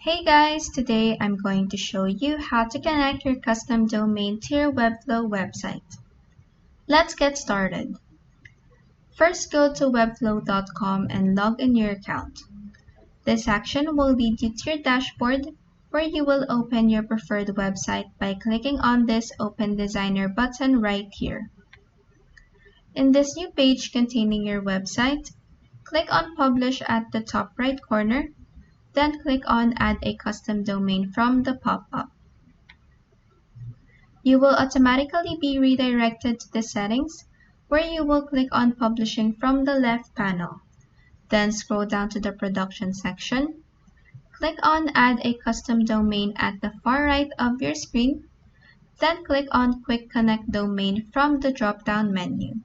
Hey guys, today I'm going to show you how to connect your custom domain to your Webflow website. Let's get started. First, go to webflow.com and log in your account. This action will lead you to your dashboard where you will open your preferred website by clicking on this Open Designer button right here. In this new page containing your website, click on Publish at the top right corner. Then click on Add a Custom Domain from the pop-up. You will automatically be redirected to the settings where you will click on Publishing from the left panel. Then scroll down to the Production section. Click on Add a Custom Domain at the far right of your screen. Then click on Quick Connect Domain from the drop-down menu.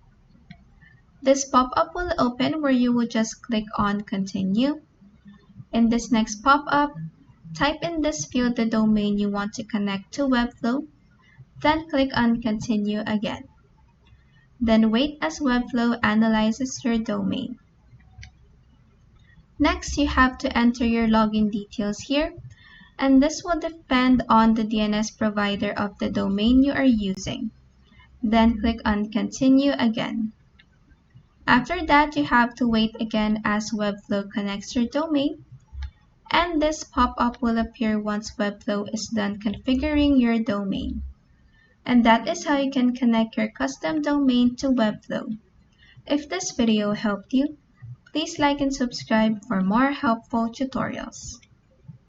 This pop-up will open where you will just click on Continue. In this next pop-up, type in this field the domain you want to connect to Webflow, then click on Continue again. Then wait as Webflow analyzes your domain. Next, you have to enter your login details here, and this will depend on the DNS provider of the domain you are using. Then click on Continue again. After that, you have to wait again as Webflow connects your domain. And this pop-up will appear once Webflow is done configuring your domain. And that is how you can connect your custom domain to Webflow. If this video helped you, please like and subscribe for more helpful tutorials.